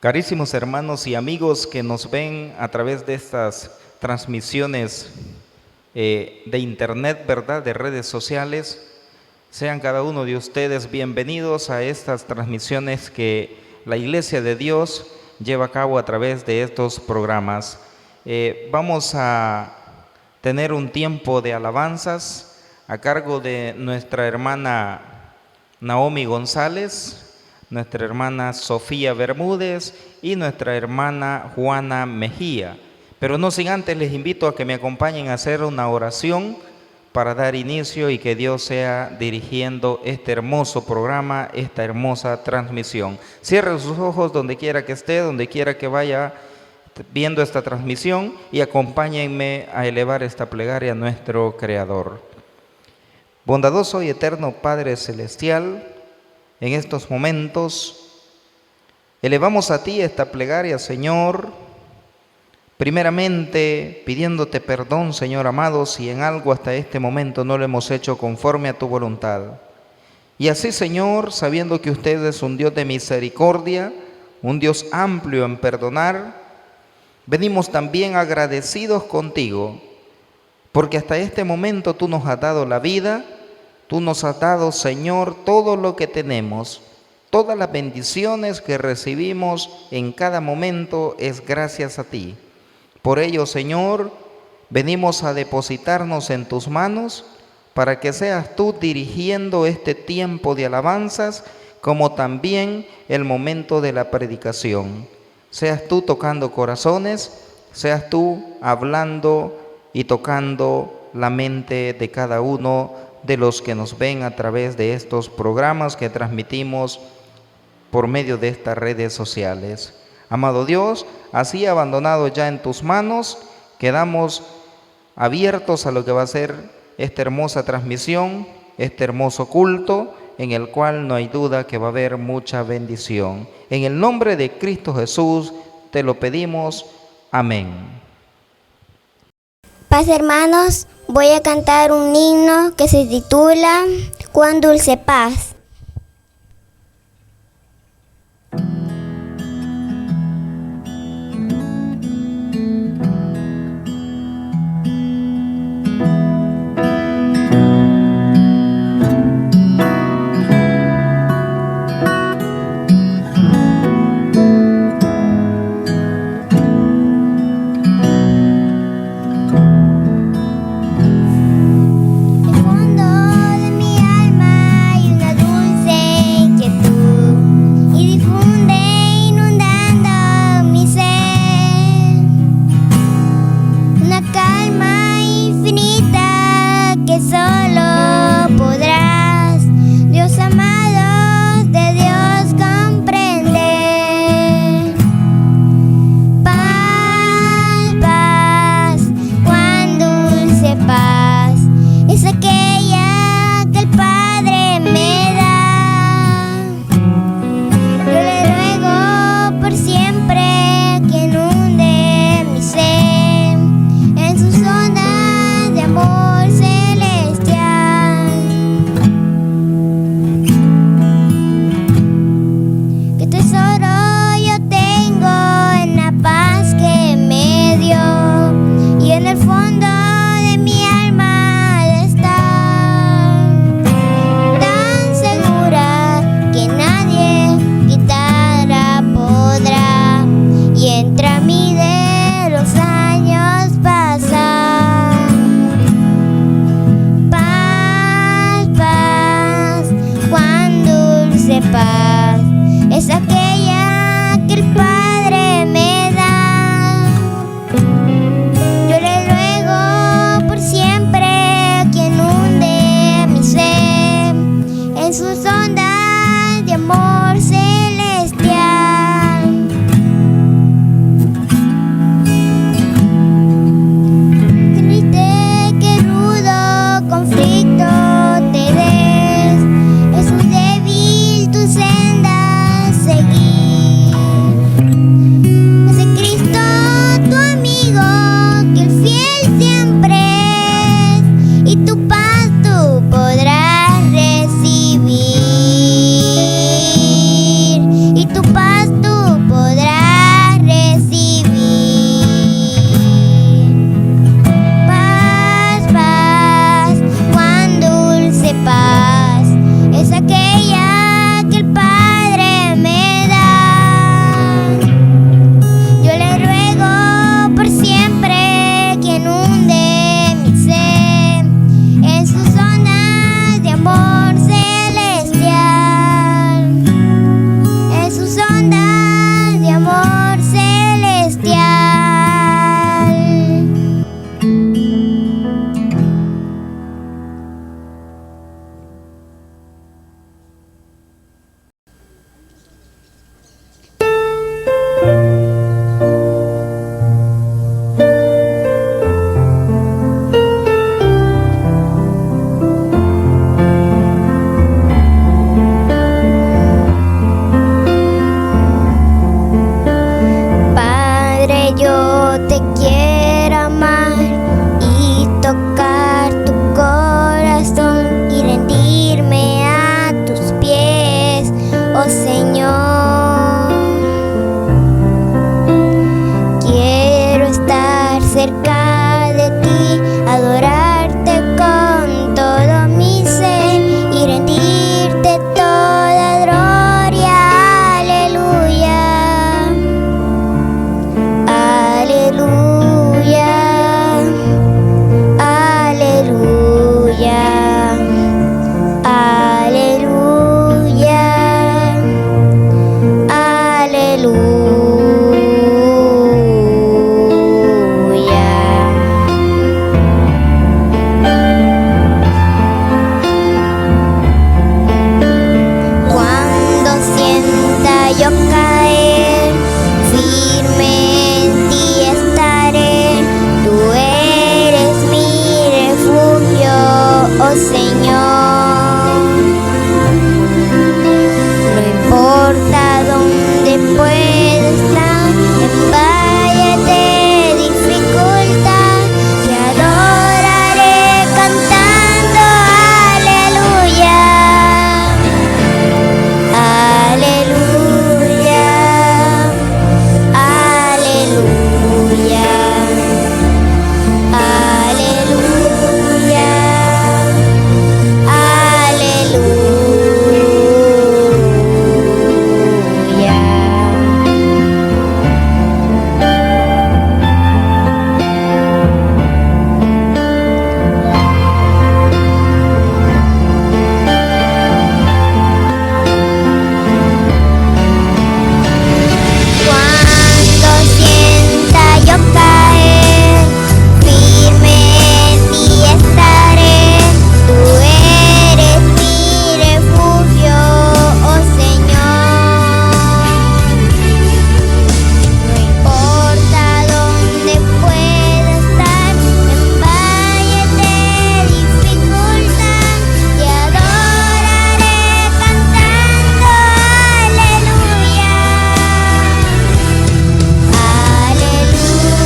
Carísimos hermanos y amigos que nos ven a través de estas transmisiones de internet, ¿verdad?, de redes sociales, sean cada uno de ustedes bienvenidos a estas transmisiones que la Iglesia de Dios lleva a cabo a través de estos programas. Vamos a tener un tiempo de alabanzas a cargo de nuestra hermana Naomi González, nuestra hermana Sofía Bermúdez y nuestra hermana Juana Mejía. Pero no sin antes les invito a que me acompañen a hacer una oración para dar inicio y que Dios sea dirigiendo este hermoso programa, esta hermosa transmisión. Cierre sus ojos donde quiera que esté, donde quiera que vaya viendo esta transmisión y acompáñenme a elevar esta plegaria a nuestro Creador. Bondadoso y eterno Padre Celestial, en estos momentos elevamos a ti esta plegaria, Señor, primeramente pidiéndote perdón, Señor amado, si en algo hasta este momento no lo hemos hecho conforme a tu voluntad. Y así, Señor, sabiendo que usted es un Dios de misericordia, un Dios amplio en perdonar, venimos también agradecidos contigo, porque hasta este momento tú nos has dado la vida. Tú nos has dado, Señor, todo lo que tenemos, todas las bendiciones que recibimos en cada momento es gracias a ti. Por ello, Señor, venimos a depositarnos en tus manos para que seas tú dirigiendo este tiempo de alabanzas, como también el momento de la predicación. Seas tú tocando corazones, seas tú hablando y tocando la mente de cada uno de los que nos ven a través de estos programas que transmitimos por medio de estas redes sociales. Amado Dios, así abandonado ya en tus manos, quedamos abiertos a lo que va a ser esta hermosa transmisión, este hermoso culto, en el cual no hay duda que va a haber mucha bendición. En el nombre de Cristo Jesús te lo pedimos. Amén. Paz, hermanos, voy a cantar un himno que se titula Cuán dulce paz. Yo le ruego puedo estar en valle de dificultad, te adoraré cantando aleluya, aleluya, aleluya, aleluya, cuando sienta yo caer, firme en ti estaré. Tú eres mi refugio, oh Señor. No importa dónde pueda estar, en valle de dificultad, te adoraré cantando aleluya, aleluya,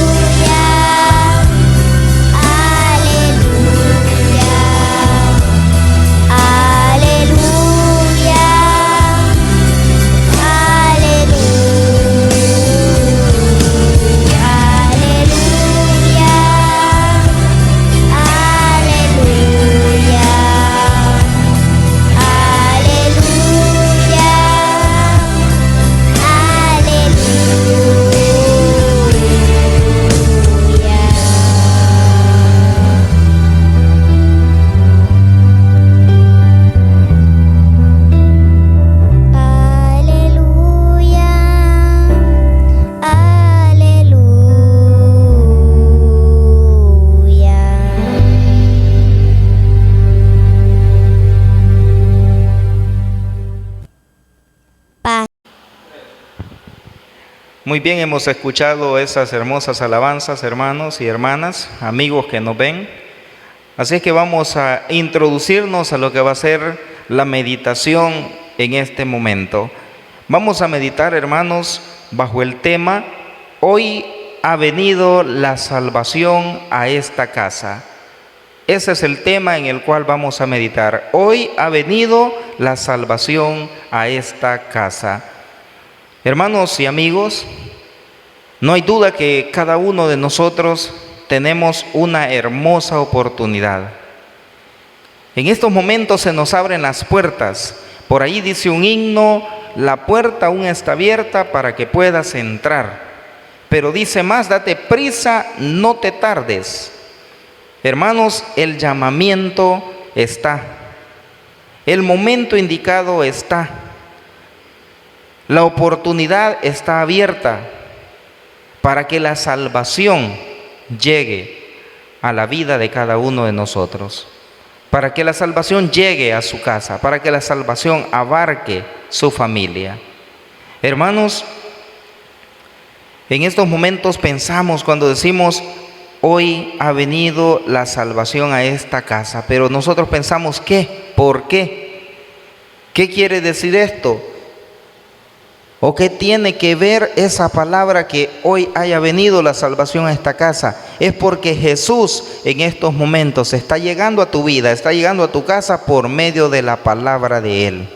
aleluya, paz. Muy bien, hemos escuchado esas hermosas alabanzas, hermanos y hermanas, amigos que nos ven. Así es que vamos a introducirnos a lo que va a ser la meditación en este momento. Vamos a meditar, hermanos, bajo el tema: hoy ha venido la salvación a esta casa. Ese es el tema en el cual vamos a meditar. Hoy ha venido la salvación a esta casa. Hermanos y amigos, no hay duda que cada uno de nosotros tenemos una hermosa oportunidad. En estos momentos se nos abren las puertas. Por ahí dice un himno: la puerta aún está abierta para que puedas entrar. Pero dice más: date prisa, no te tardes. Hermanos, el llamamiento está. El momento indicado está. La oportunidad está abierta para que la salvación llegue a la vida de cada uno de nosotros, para que la salvación llegue a su casa, para que la salvación abarque su familia. Hermanos, en estos momentos pensamos cuando decimos: hoy ha venido la salvación a esta casa, pero nosotros pensamos: ¿qué? ¿Por qué? ¿Qué quiere decir esto? ¿O qué tiene que ver esa palabra que hoy haya venido la salvación a esta casa? Es porque Jesús en estos momentos está llegando a tu vida, está llegando a tu casa por medio de la palabra de Él.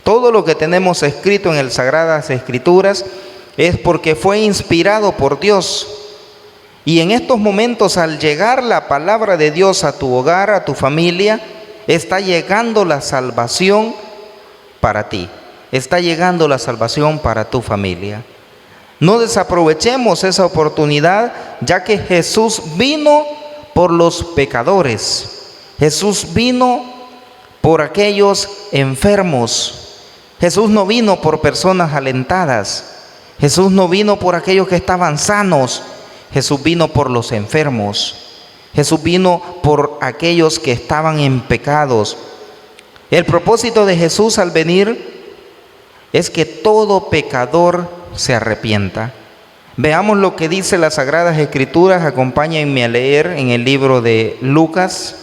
Todo lo que tenemos escrito en las Sagradas Escrituras es porque fue inspirado por Dios. Y en estos momentos, al llegar la palabra de Dios a tu hogar, a tu familia, está llegando la salvación para ti. Está llegando la salvación para tu familia. No desaprovechemos esa oportunidad, ya que Jesús vino por los pecadores. Jesús vino por aquellos enfermos. Jesús no vino por personas alentadas. Jesús no vino por aquellos que estaban sanos. Jesús vino por los enfermos. Jesús vino por aquellos que estaban en pecados. El propósito de Jesús al venir es que todo pecador se arrepienta. Veamos lo que dice las Sagradas Escrituras. Acompáñenme a leer en el libro de Lucas.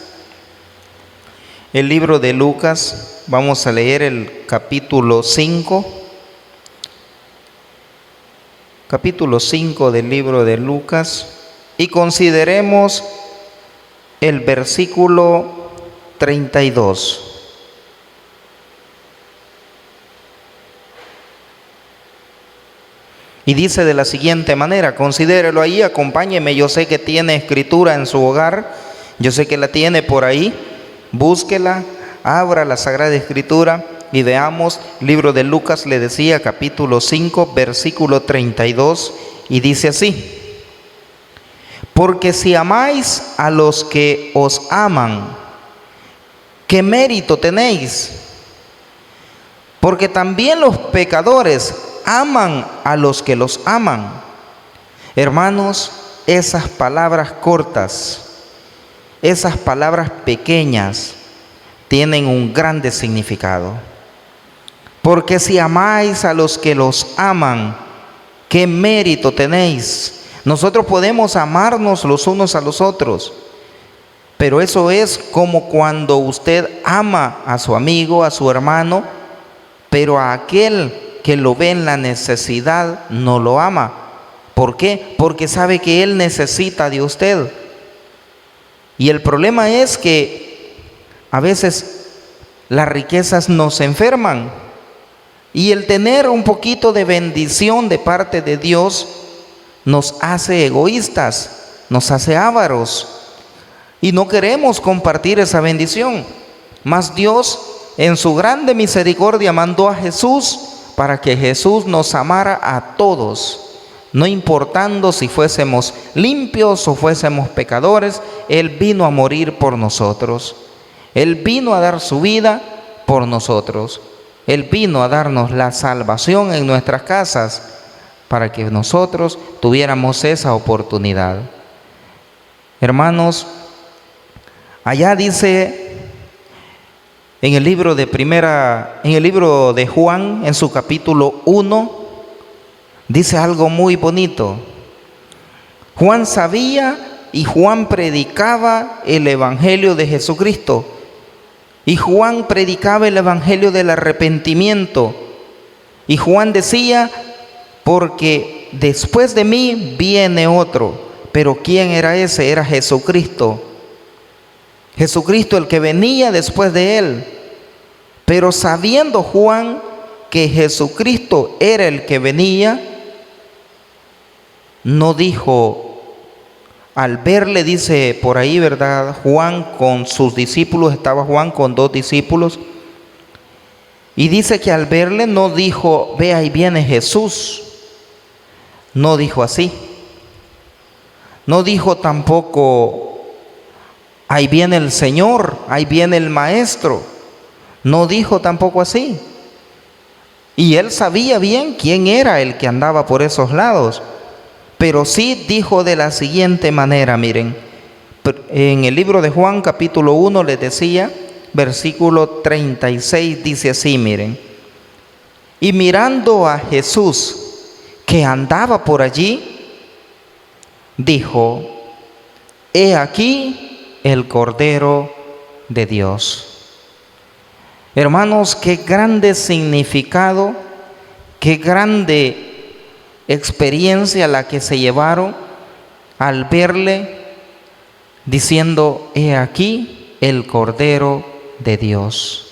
El libro de Lucas, vamos a leer el capítulo 5. capítulo 5 del libro de Lucas, y consideremos el versículo 32. Y dice de la siguiente manera, considérelo ahí, acompáñeme, yo sé que tiene escritura en su hogar, yo sé que la tiene por ahí, búsquela, abra la Sagrada Escritura y veamos, libro de Lucas, le decía, capítulo 5, versículo 32, y dice así: porque si amáis a los que os aman, ¿qué mérito tenéis? Porque también los pecadores aman a los que los aman. Hermanos, esas palabras cortas, esas palabras pequeñas, tienen un grande significado. Porque si amáis a los que los aman, ¿qué mérito tenéis? Nosotros podemos amarnos los unos a los otros, pero eso es como cuando usted ama a su amigo, a su hermano, pero a aquel que lo ve en la necesidad no lo ama. ¿Por qué? Porque sabe que él necesita de usted. Y el problema es que a veces las riquezas nos enferman, y el tener un poquito de bendición de parte de Dios nos hace egoístas, nos hace ávaros, y no queremos compartir esa bendición. Mas Dios, en su grande misericordia, mandó a Jesús para que Jesús nos amara a todos, no importando si fuésemos limpios o fuésemos pecadores. Él vino a morir por nosotros. Él vino a dar su vida por nosotros. Él vino a darnos la salvación en nuestras casas para que nosotros tuviéramos esa oportunidad. Hermanos, allá dice en el libro de Juan, en su capítulo 1, dice algo muy bonito. Juan sabía y Juan predicaba el evangelio de Jesucristo. Y Juan predicaba el evangelio del arrepentimiento. Y Juan decía: porque después de mí viene otro. Pero ¿quién era ese? Era Jesucristo. Jesucristo, el que venía después de él. Pero sabiendo Juan que Jesucristo era el que venía, no dijo, al verle, dice por ahí, ¿verdad? Juan con sus discípulos, estaba Juan con 2 discípulos, y dice que al verle no dijo: ve, ahí viene Jesús. No dijo así. No dijo tampoco: ahí viene el Señor, ahí viene el Maestro. No dijo tampoco así. Y él sabía bien quién era el que andaba por esos lados. Pero sí dijo de la siguiente manera, miren, en el libro de Juan capítulo 1 les decía, versículo 36, dice así, miren: y mirando a Jesús que andaba por allí, dijo: he aquí el Cordero de Dios. Hermanos, qué grande significado, qué grande experiencia la que se llevaron al verle diciendo: he aquí el Cordero de Dios.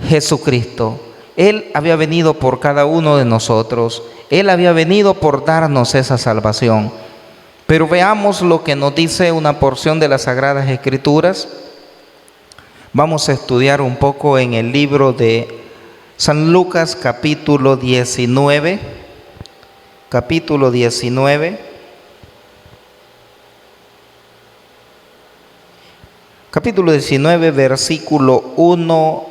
Jesucristo, Él había venido por cada uno de nosotros. Él había venido por darnos esa salvación. Pero veamos lo que nos dice una porción de las Sagradas Escrituras. Vamos a estudiar un poco en el libro de San Lucas capítulo 19. Capítulo 19. Capítulo 19, versículo 1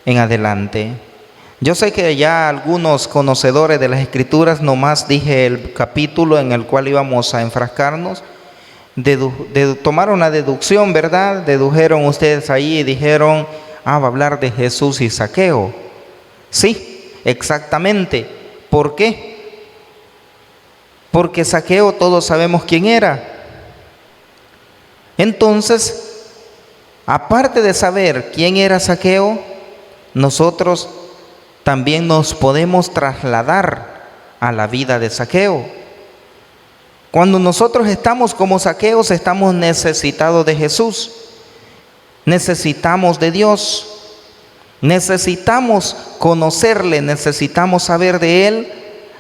en adelante. Yo sé que ya algunos conocedores de las Escrituras, nomás dije el capítulo en el cual íbamos a enfrascarnos, tomaron una deducción, ¿verdad? Dedujeron ustedes ahí y dijeron: va a hablar de Jesús y Zaqueo. Sí, exactamente. ¿Por qué? Porque Zaqueo todos sabemos quién era. Entonces, aparte de saber quién era Zaqueo, nosotros también nos podemos trasladar a la vida de Zaqueo. Cuando nosotros estamos como Zaqueos, estamos necesitados de Jesús, necesitamos de Dios, necesitamos conocerle, necesitamos saber de Él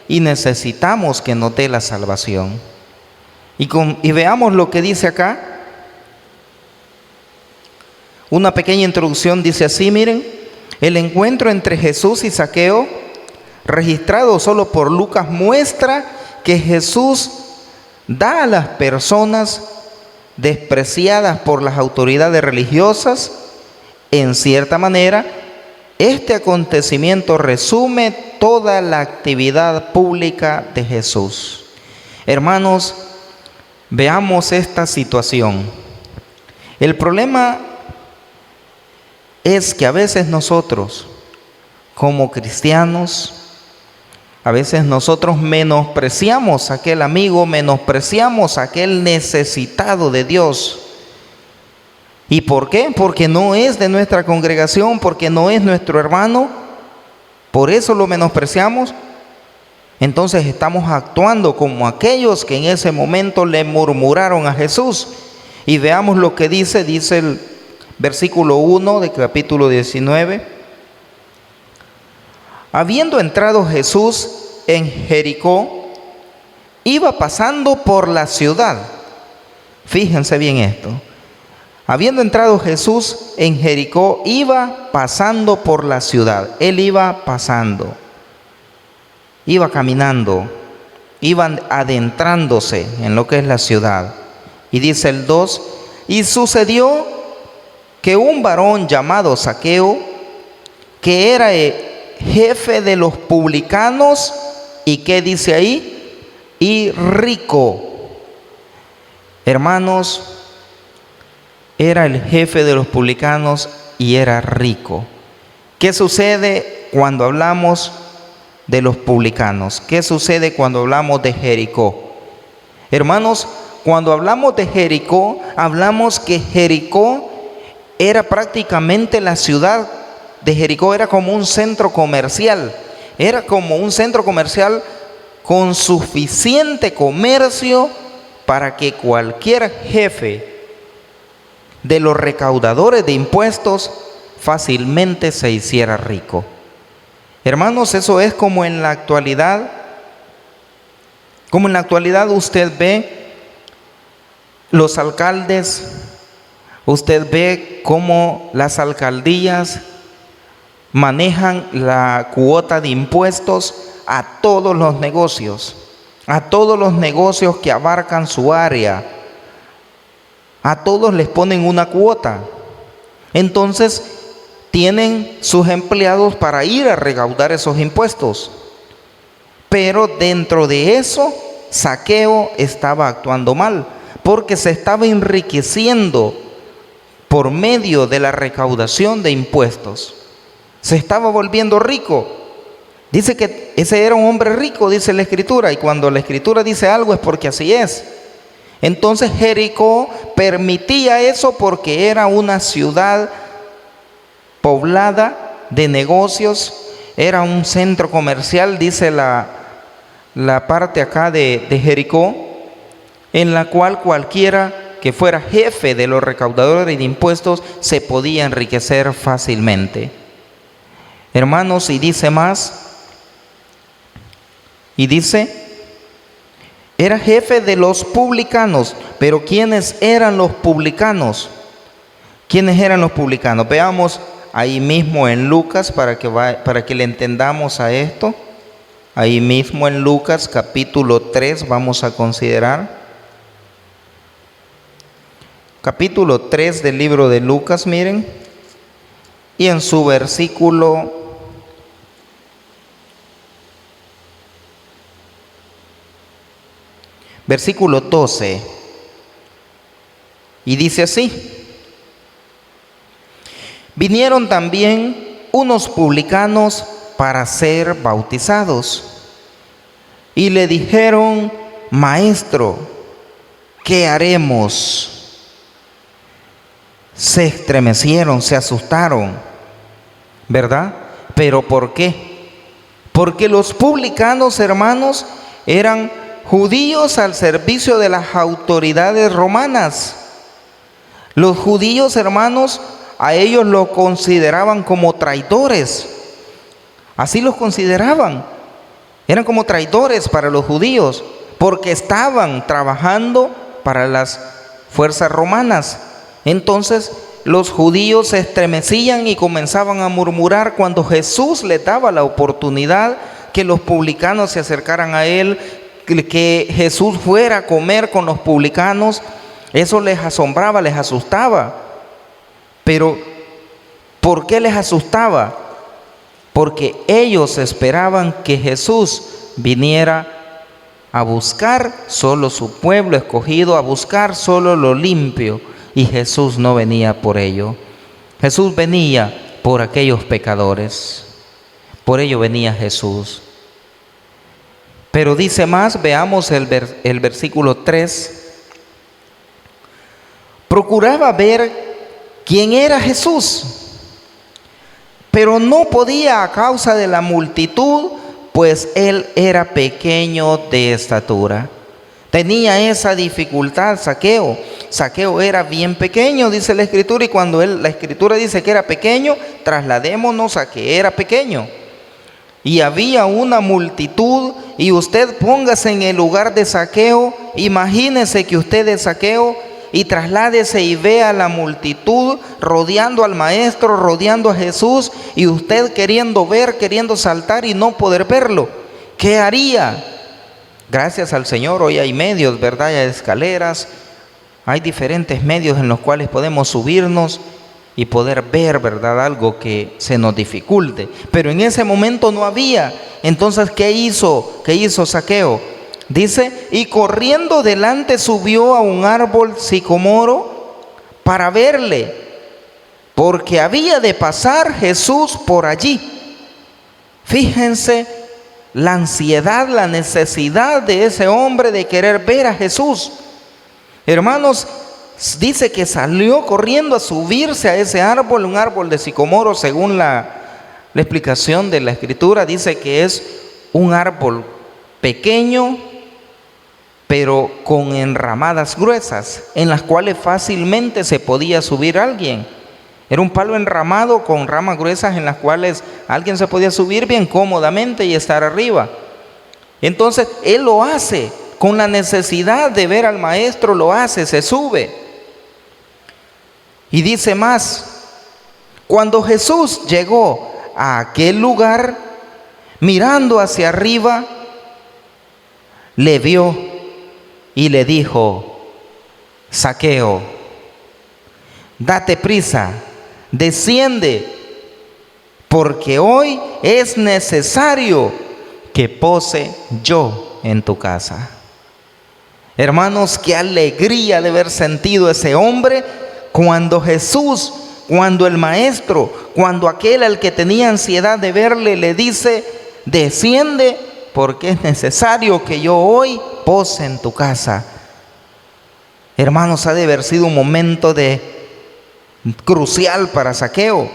y necesitamos que nos dé la salvación. Y veamos lo que dice acá. Una pequeña introducción dice así, miren: el encuentro entre Jesús y Zaqueo, registrado solo por Lucas, muestra que Jesús da a las personas despreciadas por las autoridades religiosas. En cierta manera, este acontecimiento resume toda la actividad pública de Jesús. Hermanos, veamos esta situación. El problema es que a veces nosotros, como cristianos, a veces nosotros menospreciamos a aquel amigo, menospreciamos a aquel necesitado de Dios. ¿Y por qué? Porque no es de nuestra congregación, porque no es nuestro hermano, por eso lo menospreciamos. Entonces estamos actuando como aquellos que en ese momento le murmuraron a Jesús. Y veamos lo que dice el versículo 1 del capítulo 19. Habiendo entrado Jesús en Jericó, iba pasando por la ciudad. Fíjense bien esto. Habiendo entrado Jesús en Jericó, iba pasando por la ciudad. Él iba pasando, iba caminando, iba adentrándose en lo que es la ciudad. Y dice el 2, y sucedió que un varón llamado Zaqueo, que era jefe de los publicanos, ¿y qué dice ahí? Y rico. Hermanos, era el jefe de los publicanos y era rico. ¿Qué sucede cuando hablamos de los publicanos? ¿Qué sucede cuando hablamos de Jericó? Hermanos, cuando hablamos de Jericó, hablamos que Jericó era prácticamente la ciudad de Jericó, era como un centro comercial. Era como un centro comercial con suficiente comercio para que cualquier jefe de los recaudadores de impuestos fácilmente se hiciera rico. Hermanos, eso es como en la actualidad. Como en la actualidad usted ve los alcaldes, usted ve cómo las alcaldías manejan la cuota de impuestos a todos los negocios que abarcan su área. A todos les ponen una cuota. Entonces tienen sus empleados para ir a recaudar esos impuestos. Pero dentro de eso, Zaqueo estaba actuando mal, porque se estaba enriqueciendo por medio de la recaudación de impuestos. Se estaba volviendo rico. Dice que ese era un hombre rico, dice la Escritura, y cuando la Escritura dice algo es porque así es. Entonces Jericó permitía eso porque era una ciudad poblada de negocios, era un centro comercial, dice la parte acá de Jericó, en la cual cualquiera que fuera jefe de los recaudadores de impuestos se podía enriquecer fácilmente. Hermanos, y dice más, y dice: era jefe de los publicanos. Pero ¿quiénes eran los publicanos? ¿Quiénes eran los publicanos? Veamos ahí mismo en Lucas para que le entendamos a esto. Ahí mismo en Lucas capítulo 3 vamos a considerar. Capítulo 3 del libro de Lucas, miren. Y en su versículo versículo 12, y dice así: vinieron también unos publicanos para ser bautizados, y le dijeron: Maestro, ¿qué haremos? Se estremecieron, se asustaron, ¿verdad? ¿Pero por qué? Porque los publicanos, hermanos, eran judíos al servicio de las autoridades romanas. Los judíos, hermanos, a ellos lo consideraban como traidores. Así los consideraban. Eran como traidores para los judíos, porque estaban trabajando para las fuerzas romanas. Entonces los judíos se estremecían y comenzaban a murmurar cuando Jesús les daba la oportunidad que los publicanos se acercaran a él, que Jesús fuera a comer con los publicanos. Eso les asombraba, les asustaba. Pero ¿por qué les asustaba? Porque ellos esperaban que Jesús viniera a buscar solo su pueblo escogido, a buscar solo lo limpio. Y Jesús no venía por ello. Jesús venía por aquellos pecadores. Por ello venía Jesús. Pero dice más, veamos el versículo 3. Procuraba ver quién era Jesús, pero no podía a causa de la multitud, pues él era pequeño de estatura. Tenía esa dificultad Zaqueo. Zaqueo era bien pequeño, dice la Escritura, y cuando la Escritura dice que era pequeño, trasladémonos a que era pequeño. Y había una multitud, y usted póngase en el lugar de Zaqueo, imagínese que usted es Zaqueo, y trasládese y vea la multitud rodeando al Maestro, rodeando a Jesús, y usted queriendo ver, queriendo saltar y no poder verlo. ¿Qué haría? Gracias al Señor hoy hay medios, ¿verdad? Hay escaleras, hay diferentes medios en los cuales podemos subirnos y poder ver, ¿verdad?, algo que se nos dificulte. Pero en ese momento no había. Entonces, ¿qué hizo? ¿Qué hizo Zaqueo? Dice, y corriendo delante subió a un árbol sicomoro para verle, porque había de pasar Jesús por allí. Fíjense la ansiedad, la necesidad de ese hombre de querer ver a Jesús. Hermanos, dice que salió corriendo a subirse a ese árbol, un árbol de sicomoro, según la explicación de la Escritura, dice que es un árbol pequeño, pero con enramadas gruesas, en las cuales fácilmente se podía subir alguien. Era un palo enramado con ramas gruesas en las cuales alguien se podía subir bien cómodamente y estar arriba. Entonces, él lo hace con la necesidad de ver al Maestro, lo hace, se sube. Y dice más, cuando Jesús llegó a aquel lugar, mirando hacia arriba, le vio y le dijo, Zaqueo, date prisa, desciende, porque hoy es necesario que pose yo en tu casa. Hermanos, qué alegría de haber sentido ese hombre cuando Jesús, cuando el Maestro, cuando aquel al que tenía ansiedad de verle le dice, desciende, porque es necesario que yo hoy pose en tu casa. Hermanos, ha de haber sido un momento crucial para Zaqueo,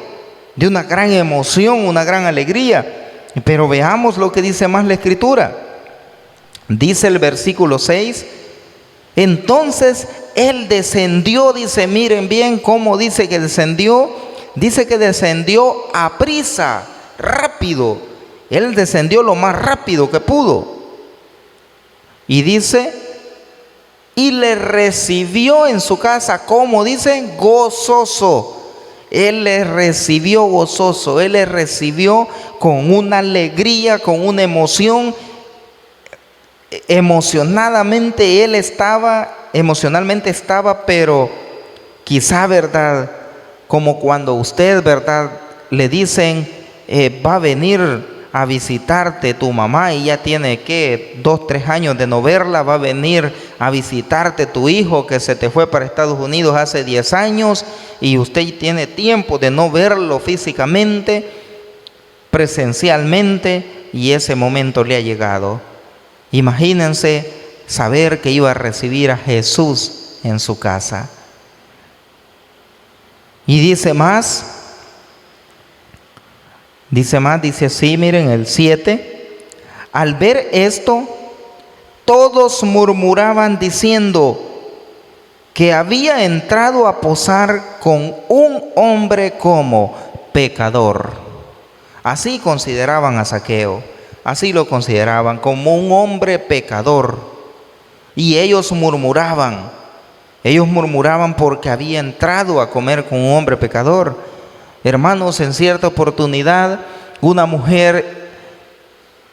de una gran emoción, una gran alegría. Pero veamos lo que dice más la Escritura. Dice el versículo 6, entonces él descendió, dice, miren bien cómo dice que descendió a prisa, rápido. Él descendió lo más rápido que pudo. Y dice, y le recibió en su casa, como dice, gozoso. Él le recibió gozoso, él le recibió con una alegría, con una emoción. Emocionalmente estaba, pero quizá, ¿verdad?, como cuando usted, ¿verdad?, le dicen, va a venir a visitarte tu mamá y ya tiene, 2, 3 años de no verla, va a venir a visitarte tu hijo que se te fue para Estados Unidos hace 10 años y usted tiene tiempo de no verlo físicamente, presencialmente, y ese momento le ha llegado. Imagínense saber que iba a recibir a Jesús en su casa. Y dice más, Dice más, dice así, miren el 7. Al ver esto, todos murmuraban diciendo que había entrado a posar con un hombre como pecador. Así consideraban a Zaqueo, así lo consideraban como un hombre pecador. Y ellos murmuraban porque había entrado a comer con un hombre pecador. Hermanos, en cierta oportunidad, una mujer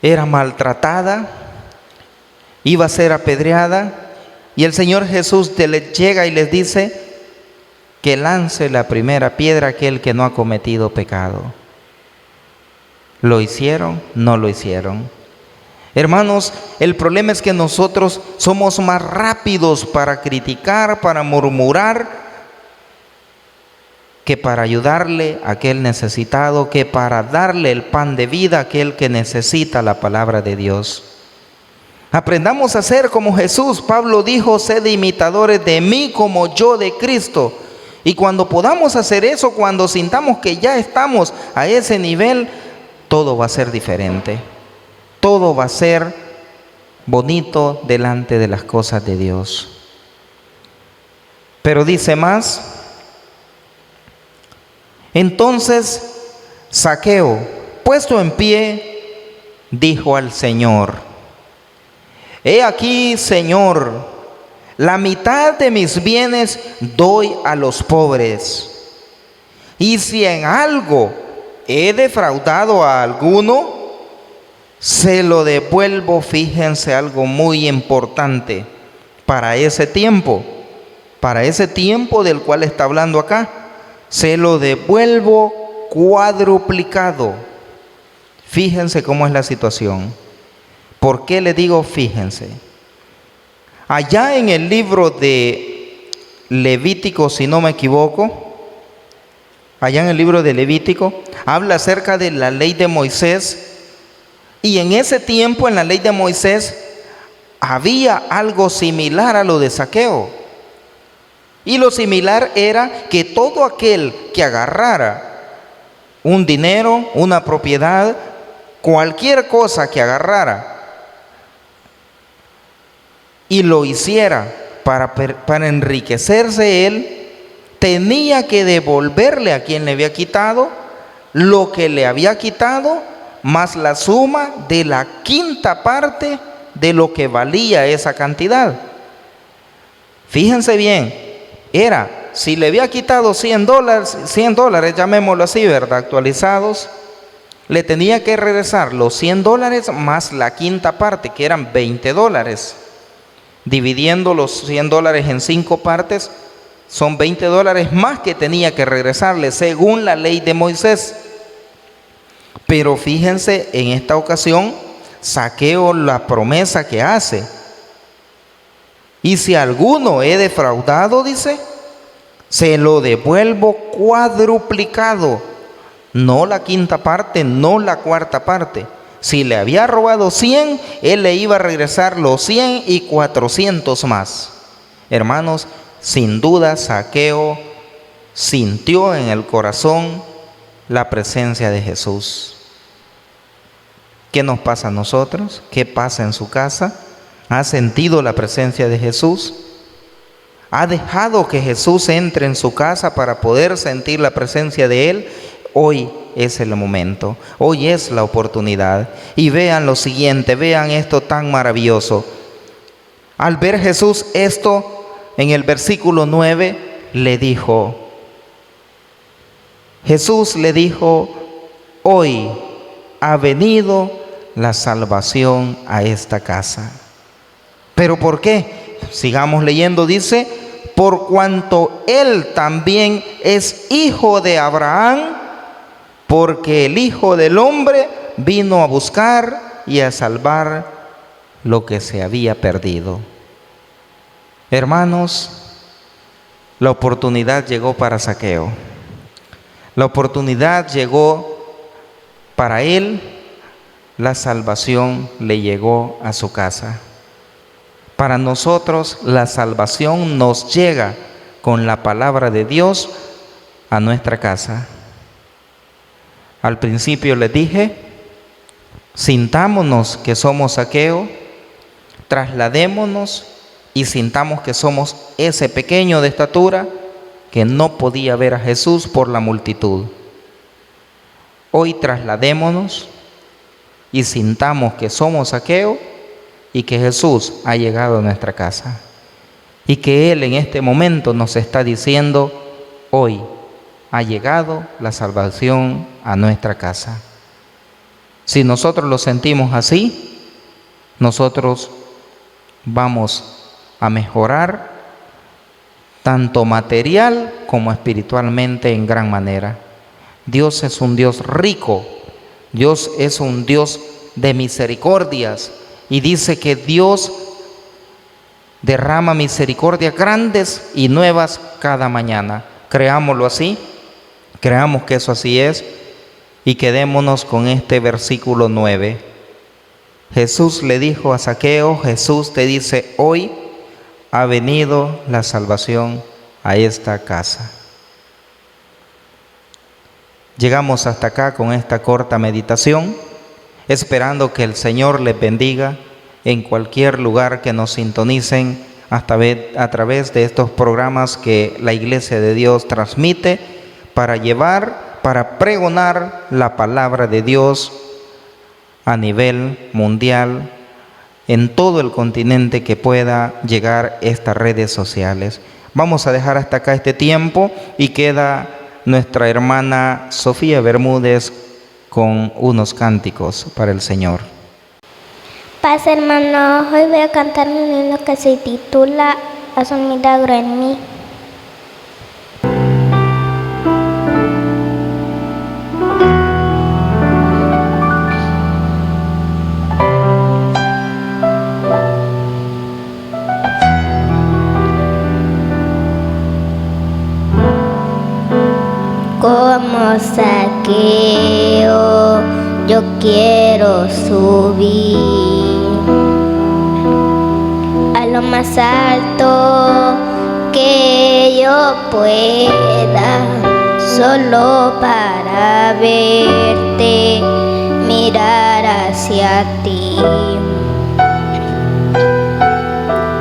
era maltratada, iba a ser apedreada, y el Señor Jesús llega y les dice que lance la primera piedra aquel que no ha cometido pecado. ¿Lo hicieron? No lo hicieron. Hermanos, el problema es que nosotros somos más rápidos para criticar, para murmurar, que para ayudarle a aquel necesitado, que para darle el pan de vida a aquel que necesita la palabra de Dios. Aprendamos a ser como Jesús. Pablo dijo, sed imitadores de mí como yo de Cristo. Y cuando podamos hacer eso, cuando sintamos que ya estamos a ese nivel, todo va a ser diferente. Todo va a ser bonito delante de las cosas de Dios. Pero dice más, entonces Zaqueo, puesto en pie, dijo al Señor, he aquí, Señor, la mitad de mis bienes doy a los pobres. Y si en algo he defraudado a alguno, se lo devuelvo. Fíjense algo muy importante para ese tiempo del cual está hablando acá. Se lo devuelvo cuadruplicado. Fíjense cómo es la situación. ¿Por qué le digo fíjense? Allá en el libro de Levítico, si no me equivoco, allá en el libro de Levítico, habla acerca de la ley de Moisés. Y en ese tiempo, en la ley de Moisés, había algo similar a lo de Zaqueo. Y lo similar era que todo aquel que agarrara un dinero, una propiedad, cualquier cosa que agarrara y lo hiciera para enriquecerse él, tenía que devolverle a quien le había quitado lo que le había quitado, más la suma de la quinta parte de lo que valía esa cantidad. Fíjense bien, era, si le había quitado $100, llamémoslo así, ¿verdad? Actualizados, le tenía que regresar los $100 más la quinta parte, que eran $20. Dividiendo los $100 en 5 partes, son $20 más que tenía que regresarle según la ley de Moisés. Pero fíjense, en esta ocasión, Zaqueo la promesa que hace. Y si alguno he defraudado, dice, se lo devuelvo cuadruplicado. No la quinta parte, no la cuarta parte. Si le había robado 100, él le iba a regresar los 100 y 400 más. Hermanos, sin duda Zaqueo sintió en el corazón la presencia de Jesús. ¿Qué nos pasa a nosotros? ¿Qué pasa en su casa? ¿Ha sentido la presencia de Jesús? ¿Ha dejado que Jesús entre en su casa para poder sentir la presencia de Él? Hoy es el momento, hoy es la oportunidad. Y vean lo siguiente, vean esto tan maravilloso. Al ver Jesús esto, en el versículo 9, le dijo, Jesús le dijo, hoy ha venido la salvación a esta casa. ¿Pero por qué? Sigamos leyendo, dice, por cuanto él también es hijo de Abraham, porque el Hijo del Hombre vino a buscar y a salvar lo que se había perdido. Hermanos, la oportunidad llegó para Zaqueo. La oportunidad llegó para él, la salvación le llegó a su casa. Para nosotros la salvación nos llega con la palabra de Dios a nuestra casa. Al principio les dije, sintámonos que somos Zaqueo, trasladémonos y sintamos que somos ese pequeño de estatura que no podía ver a Jesús por la multitud. Hoy trasladémonos y sintamos que somos Zaqueo y que Jesús ha llegado a nuestra casa. Y que Él en este momento nos está diciendo, hoy ha llegado la salvación a nuestra casa. Si nosotros lo sentimos así, nosotros vamos a mejorar tanto material como espiritualmente en gran manera. Dios es un Dios rico, Dios es un Dios de misericordias y dice que Dios derrama misericordias grandes y nuevas cada mañana. Creámoslo así, creamos que eso así es y quedémonos con este versículo 9. Jesús le dijo a Zaqueo, Jesús te dice, hoy ha venido la salvación a esta casa. Llegamos hasta acá con esta corta meditación, esperando que el Señor les bendiga en cualquier lugar que nos sintonicen a través de estos programas que la Iglesia de Dios transmite para pregonar la palabra de Dios a nivel mundial, en todo el continente que pueda llegar estas redes sociales. Vamos a dejar hasta acá este tiempo y queda nuestra hermana Sofía Bermúdez con unos cánticos para el Señor. Paz, hermanos, hoy voy a cantar un himno que se titula Haz un milagro en mí. Como Zaqueo, yo quiero subir a lo más alto que yo pueda, solo para verte, mirar hacia ti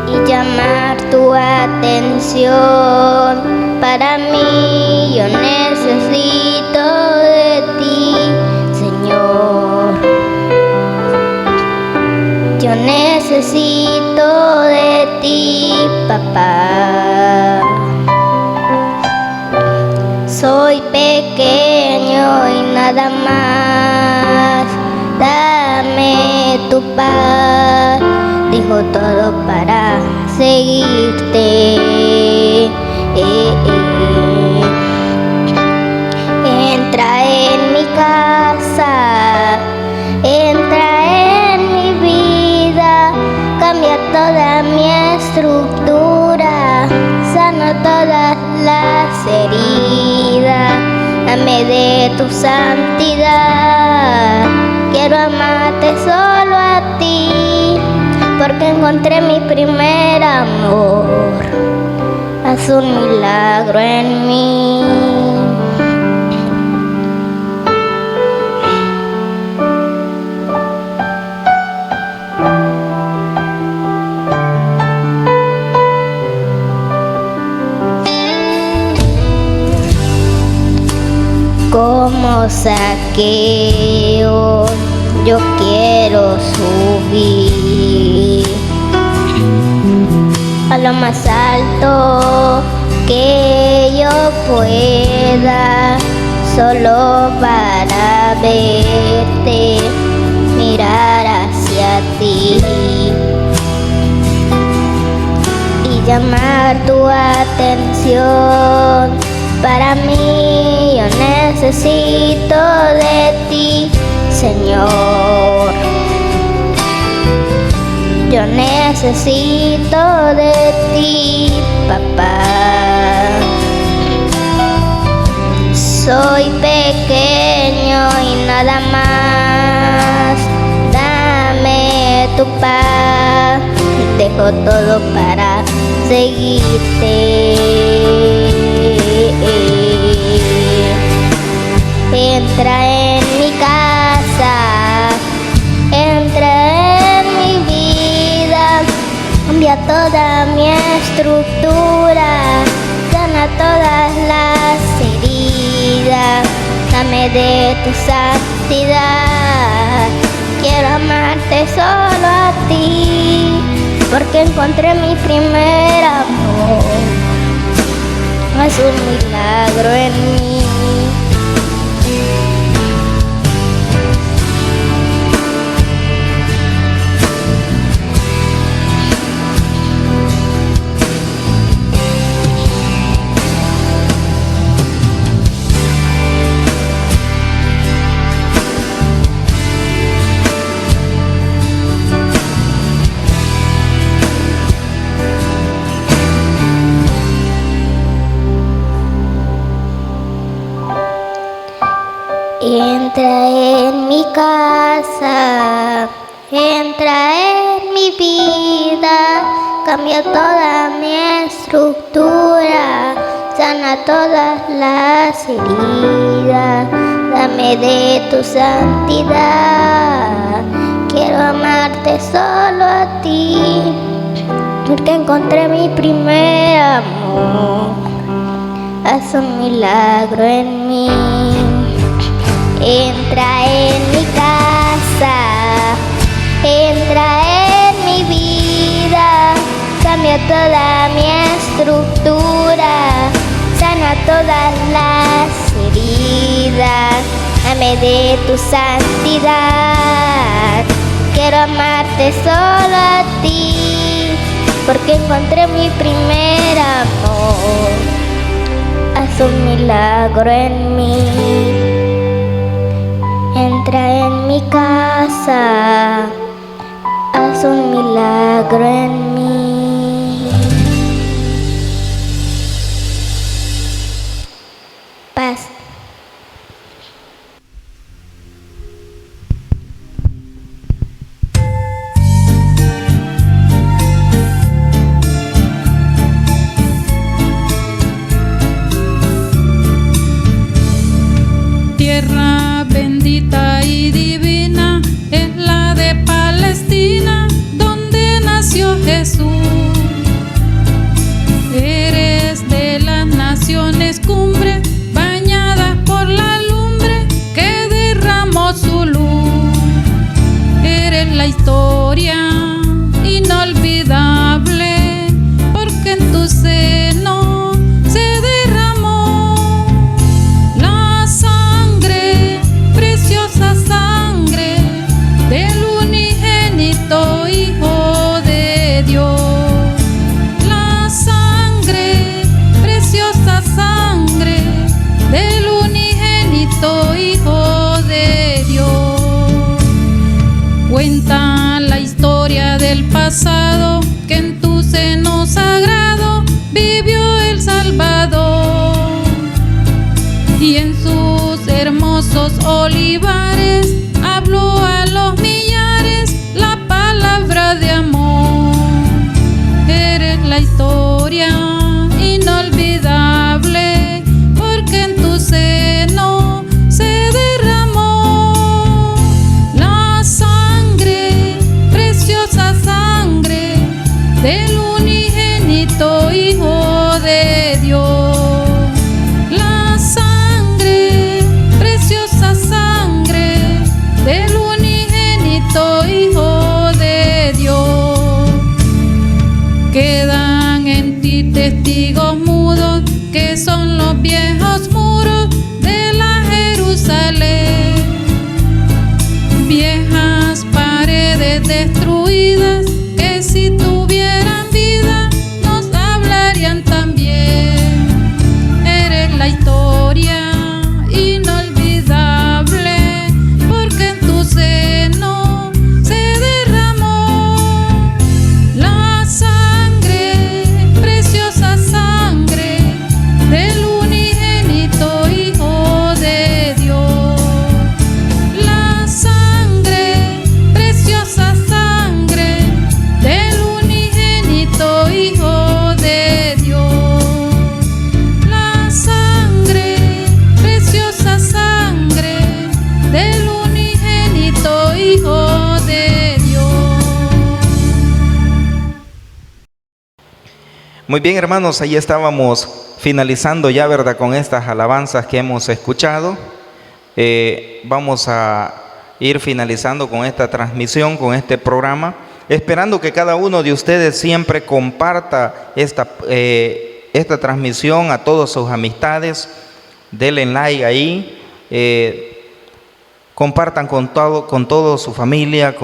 y llamar tu atención. Para mí yo necesito de ti, Señor. Yo necesito de ti, papá. Soy pequeño y nada más. Dame tu paz. Dijo todo para seguirte. Entra en mi casa, entra en mi vida, cambia toda mi estructura, sana todas las heridas, dame de tu santidad, quiero amarte solo a ti, porque encontré mi primer amor. Haz un milagro en mí. Como Zaqueo, yo quiero subir a lo más alto que yo pueda, solo para verte, mirar hacia ti y llamar tu atención. Para mí yo necesito de ti, Señor. Yo necesito de ti, papá. Soy pequeño y nada más. Dame tu paz. Dejo todo para seguirte. Entra en estructura, sana todas las heridas, dame de tu santidad. Quiero amarte solo a ti, porque encontré mi primer amor. Es un milagro en mí. Entra en mi casa, entra en mi vida, cambia toda mi estructura, sana todas las heridas, dame de tu santidad. Quiero amarte solo a ti, porque encontré mi primer amor. Haz un milagro en mí. Entra en mi casa, entra en mi vida, cambia toda mi estructura, sana todas las heridas, dame de tu santidad. Quiero amarte solo a ti, porque encontré mi primer amor. Haz un milagro en mí. Entra en mi casa, haz un milagro en mí. Paz. Tierra bendita y divina es la de Palestina, donde nació Jesús. Eres de las naciones cumbre, bañada por la lumbre que derramó su luz. Eres la historia inolvidable, porque en tu seno se derramó la sangre, preciosa sangre del unigénito Hijo de Dios. La sangre, preciosa sangre del unigénito Hijo de Dios. Cuenta la historia del pasado, que en tu seno sagrado vivió el Salvador, y en sus hermosos olivares habló a los millares la palabra de amor. Eres la historia inolvidable, porque en tu seno se derramó la sangre, preciosa sangre del unigénito Hijo de Dios. La sangre, preciosa sangre del unigénito Hijo de Dios. Quedan en ti testigos mudos, que son los viejos muros de la Jerusalén. Viejas paredes destruidas, que si tuvieran Muy bien, hermanos, ahí estábamos finalizando ya, ¿verdad?, con estas alabanzas que hemos escuchado. Vamos a ir finalizando con esta transmisión, con este programa, esperando que cada uno de ustedes siempre comparta esta transmisión a todas sus amistades. Denle like ahí, compartan con toda su familia,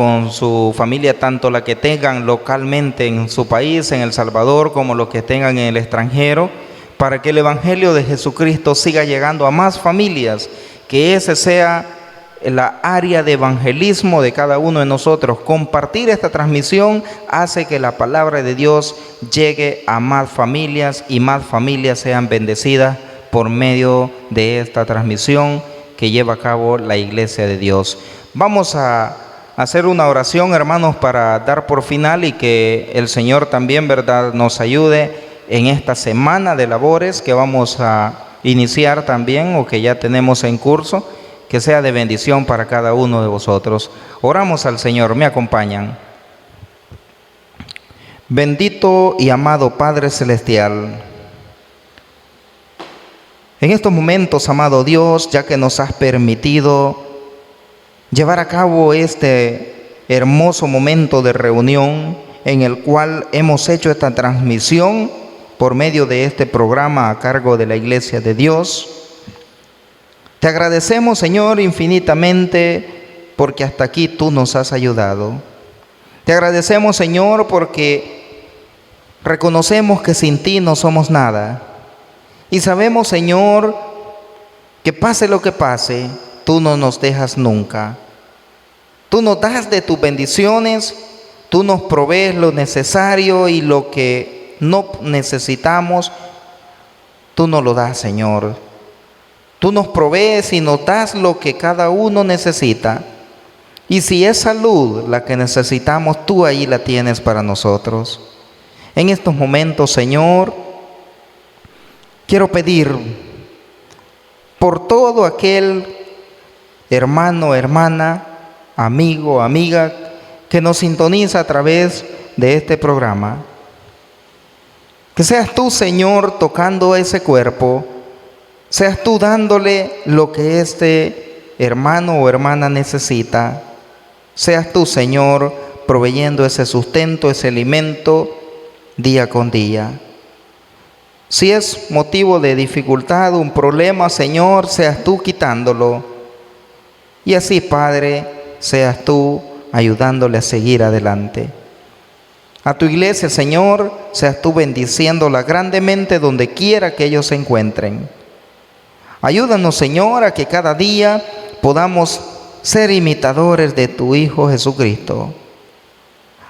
tanto la que tengan localmente en su país, en El Salvador, como los que tengan en el extranjero, para que el Evangelio de Jesucristo siga llegando a más familias, que ese sea la área de evangelismo de cada uno de nosotros. Compartir esta transmisión hace que la palabra de Dios llegue a más familias y más familias sean bendecidas por medio de esta transmisión que lleva a cabo la Iglesia de Dios. Vamos a hacer una oración, hermanos, para dar por final y que el Señor también, ¿verdad?, nos ayude en esta semana de labores que vamos a iniciar también, o que ya tenemos en curso, que sea de bendición para cada uno de vosotros. Oramos al Señor, me acompañan. Bendito y amado Padre Celestial, en estos momentos, amado Dios, ya que nos has permitido llevar a cabo este hermoso momento de reunión en el cual hemos hecho esta transmisión por medio de este programa a cargo de la Iglesia de Dios, te agradecemos, Señor, infinitamente, porque hasta aquí tú nos has ayudado. Te agradecemos, Señor, porque reconocemos que sin ti no somos nada. Y sabemos, Señor, que pase lo que pase, tú no nos dejas nunca. Tú nos das de tus bendiciones, tú nos provees lo necesario, y lo que no necesitamos, tú nos lo das, Señor. Tú nos provees y nos das lo que cada uno necesita. Y si es salud la que necesitamos, tú ahí la tienes para nosotros. En estos momentos, Señor, quiero pedir por todo aquel hermano, hermana, amigo, amiga que nos sintoniza a través de este programa. Que seas tú, Señor, tocando ese cuerpo, seas tú dándole lo que este hermano o hermana necesita. Seas tú, Señor, proveyendo ese sustento, ese alimento día con día. Si es motivo de dificultad, un problema, Señor, seas tú quitándolo. Y así, Padre, seas tú ayudándole a seguir adelante. A tu iglesia, Señor, seas tú bendiciéndola grandemente donde quiera que ellos se encuentren. Ayúdanos, Señor, a que cada día podamos ser imitadores de tu Hijo Jesucristo.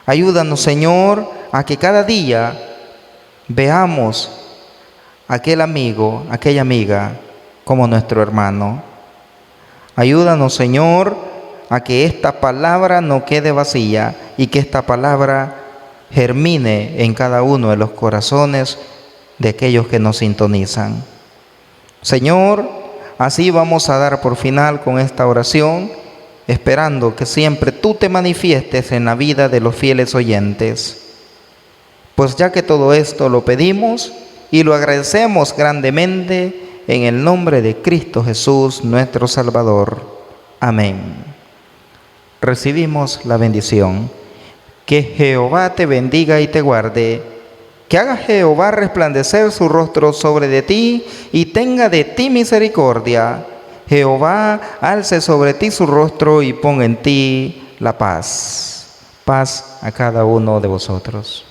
Ayúdanos, Señor, a que cada día veamos aquel amigo, aquella amiga como nuestro hermano. Ayúdanos, Señor, a que esta palabra no quede vacía y que esta palabra germine en cada uno de los corazones de aquellos que nos sintonizan. Señor, así vamos a dar por final con esta oración, esperando que siempre tú te manifiestes en la vida de los fieles oyentes. Pues ya que todo esto lo pedimos y lo agradecemos grandemente en el nombre de Cristo Jesús, nuestro Salvador. Amén. Recibimos la bendición. Que Jehová te bendiga y te guarde. Que haga Jehová resplandecer su rostro sobre de ti y tenga de ti misericordia. Jehová alce sobre ti su rostro y ponga en ti la paz. Paz a cada uno de vosotros.